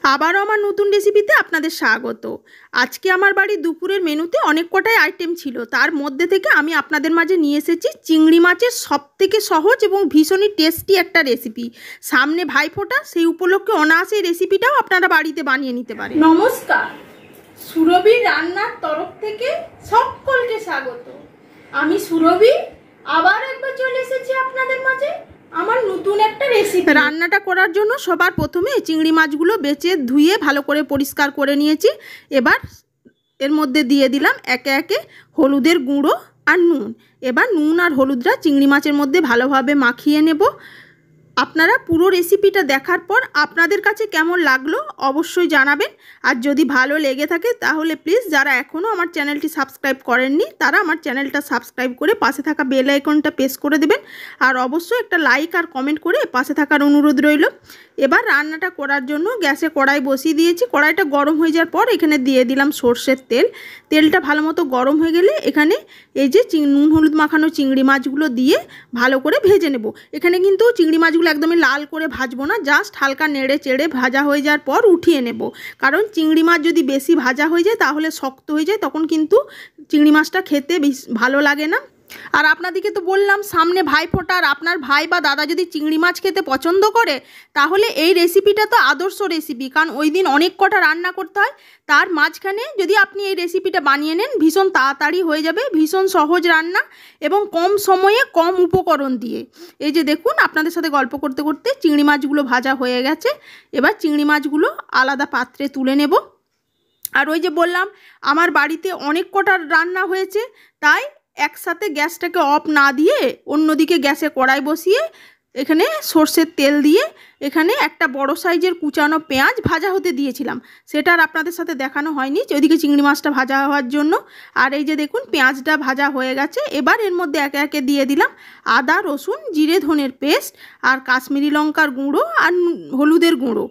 আবারও আমার নতুন রেসিপিতে আপনাদের স্বাগত। আজকে আমার বাড়ির দুপুরের মেনুতে অনেক কটাই আইটেম ছিল, তার মধ্যে থেকে আমি আপনাদের মাঝে নিয়ে এসেছি চিংড়ি মাছের সবথেকে সহজ এবং ভীষণই টেস্টি একটা রেসিপি। সামনে ভাইফোঁটা, সেই উপলক্ষে অনায়াসে এই রেসিপিটাও আপনারা বাড়িতে বানিয়ে নিতে পারেন। নমস্কার, সুরভি রান্নার তরফ থেকে সকলকে স্বাগত। আমি সুরভি আবার একবার চলে এসেছি আপনাদের মাঝে আমার নতুন একটা রেসিপি। রান্নাটা করার জন্য সবার প্রথমে চিংড়ি মাছগুলো বেছে ধুয়ে ভালো করে পরিষ্কার করে নিয়েছি। এবার এর মধ্যে দিয়ে দিলাম একে একে হলুদের গুঁড়ো আর নুন। এবার নুন আর হলুদটা চিংড়ি মাছের মধ্যে ভালোভাবে মাখিয়ে নেব। আপনারা পুরো রেসিপিটা দেখার পর আপনাদের কাছে কেমন লাগলো অবশ্যই জানাবেন। আর যদি ভালো লেগে থাকে তাহলে প্লিজ যারা এখনও আমার চ্যানেলটি সাবস্ক্রাইব করেননি তারা আমার চ্যানেলটা সাবস্ক্রাইব করে পাশে থাকা বেল আইকনটা প্রেস করে দেবেন। আর অবশ্যই একটা লাইক আর কমেন্ট করে পাশে থাকার অনুরোধ রইল। এবার রান্নাটা করার জন্য গ্যাসে কড়াই বসিয়ে দিয়েছি। কড়াইটা গরম হয়ে যাওয়ার পর এখানে দিয়ে দিলাম সর্ষের তেল। তেলটা ভালো মতো গরম হয়ে গেলে এখানে এই যে নুন হলুদ মাখানো চিংড়ি মাছগুলো দিয়ে ভালো করে ভেজে নেব। এখানে কিন্তু চিংড়ি মাছগুলো একদমই লাল করে ভাজবো না, জাস্ট হালকা নেড়ে চেড়ে ভাজা হয়ে যাওয়ার পর উঠিয়ে নেব। কারণ চিংড়ি মাছ যদি বেশি ভাজা হয়ে যায় তাহলে শক্ত হয়ে যায়, তখন কিন্তু চিংড়ি মাছটা খেতে ভালো লাগে না। আর আপনাদেরকে তো বললাম সামনে ভাইফোঁটা, আর আপনার ভাই বা দাদা যদি চিংড়ি মাছ খেতে পছন্দ করে তাহলে এই রেসিপিটা তো আদর্শ রেসিপি। কারণ ওই দিন অনেক কটা রান্না করতে হয়, তার মাঝখানে যদি আপনি এই রেসিপিটা বানিয়ে নেন ভীষণ তাড়াতাড়ি হয়ে যাবে। ভীষণ সহজ রান্না এবং কম সময়ে কম উপকরণ দিয়ে। এই যে দেখুন, আপনাদের সাথে গল্প করতে করতে চিংড়ি মাছগুলো ভাজা হয়ে গেছে। এবার চিংড়ি মাছগুলো আলাদা পাত্রে তুলে নেব। আর ওই যে বললাম আমার বাড়িতে অনেক কটা রান্না হয়েছে, তাই একসাথে গ্যাসটাকে অফ না দিয়ে অন্যদিকে গ্যাসে কড়াই বসিয়ে এখানে সর্ষের তেল দিয়ে এখানে একটা বড় সাইজের কুচানো পেঁয়াজ ভাজা হতে দিয়েছিলাম। সেটা আর আপনাদের সাথে দেখানো হয়নি, ওইদিকে চিংড়ি মাছটা ভাজা হওয়ার জন্য। আর এই যে দেখুন পেঁয়াজটা ভাজা হয়ে গেছে। এবার এর মধ্যে একে একে দিয়ে দিলাম আদা রসুন জিরে ধনের পেস্ট আর কাশ্মীরি লঙ্কার গুঁড়ো আর হলুদের গুঁড়ো।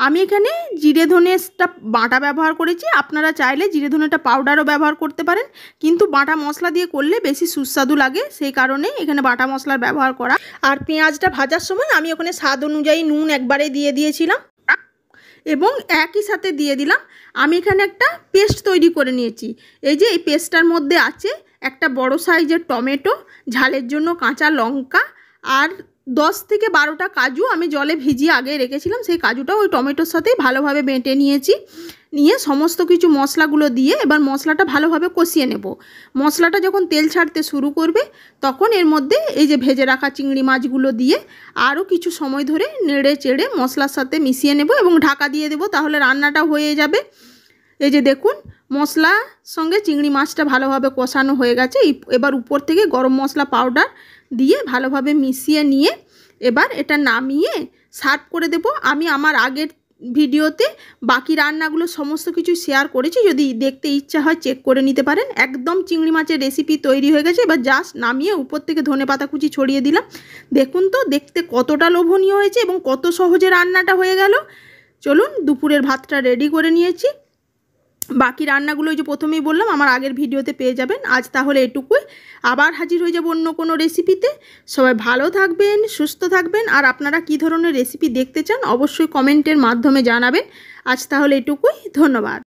আমি এখানে জিরে ধনেটা বাটা ব্যবহার করেছি, আপনারা চাইলে জিরে ধনেটা পাউডারও ব্যবহার করতে পারেন, কিন্তু বাটা মশলা দিয়ে করলে বেশি সুস্বাদু লাগে, সেই কারণে এখানে বাটা মশলার ব্যবহার করা। আর পেঁয়াজটা ভাজার সময় আমি ওখানে স্বাদ অনুযায়ী নুন একবারে দিয়ে দিয়েছিলাম এবং একই সাথে দিয়ে দিলাম আমি এখানে একটা পেস্ট তৈরি করে নিয়েছি। এই যে এই পেস্টটার মধ্যে আছে একটা বড় সাইজের টমেটো, ঝালের জন্য কাঁচা লঙ্কা আর 10 থেকে 12টা কাজু আমি জলে ভিজিয়ে আগে রেখেছিলাম। সেই কাজুটা ওই টমেটোর সাথেই ভালোভাবে বেটে নিয়েছি। নিয়ে সমস্ত কিছু মশলাগুলো দিয়ে এবার মশলাটা ভালোভাবে কষিয়ে নেব। মশলাটা যখন তেল ছাড়তে শুরু করবে তখন এর মধ্যে এই যে ভেজে রাখা চিংড়ি মাছগুলো দিয়ে আরও কিছু সময় ধরে নেড়ে চেড়ে মশলার সাথে মিশিয়ে নেব এবং ঢাকা দিয়ে দেব, তাহলে রান্নাটা হয়ে যাবে। এই যে দেখুন মশলার সঙ্গে চিংড়ি মাছটা ভালোভাবে কষানো হয়ে গেছে। এবার উপর থেকে গরম মশলা পাউডার দিয়ে ভালোভাবে মিশিয়ে নিয়ে এবার এটা নামিয়ে সার্ভ করে দেব। আমি আমার আগের ভিডিওতে বাকি রান্নাগুলো সমস্ত কিছু শেয়ার করেছি, যদি দেখতে ইচ্ছা হয় চেক করে নিতে পারেন। একদম চিংড়ি মাছের রেসিপি তৈরি হয়ে গেছে। এবার জাস্ট নামিয়ে উপর থেকে ধনেপাতা কুচি ছড়িয়ে দিলাম। দেখুন তো দেখতে কতটা লোভনীয় হয়েছে এবং কত সহজে রান্নাটা হয়ে গেল। চলুন, দুপুরের ভাতটা রেডি করে নিয়েছি। বাকি রান্নাগুলো যে প্রথমেই বললাম আমার আগের ভিডিওতে পেয়ে যাবেন। আজ তাহলে এটুকুই, আবার হাজির হয়ে যাব অন্য কোনো রেসিপিতে। সবাই ভালো থাকবেন, সুস্থ থাকবেন। আর আপনারা কী ধরনের রেসিপি দেখতে চান অবশ্যই কমেন্টের মাধ্যমে জানাবেন। আজ তাহলে এটুকুই, ধন্যবাদ।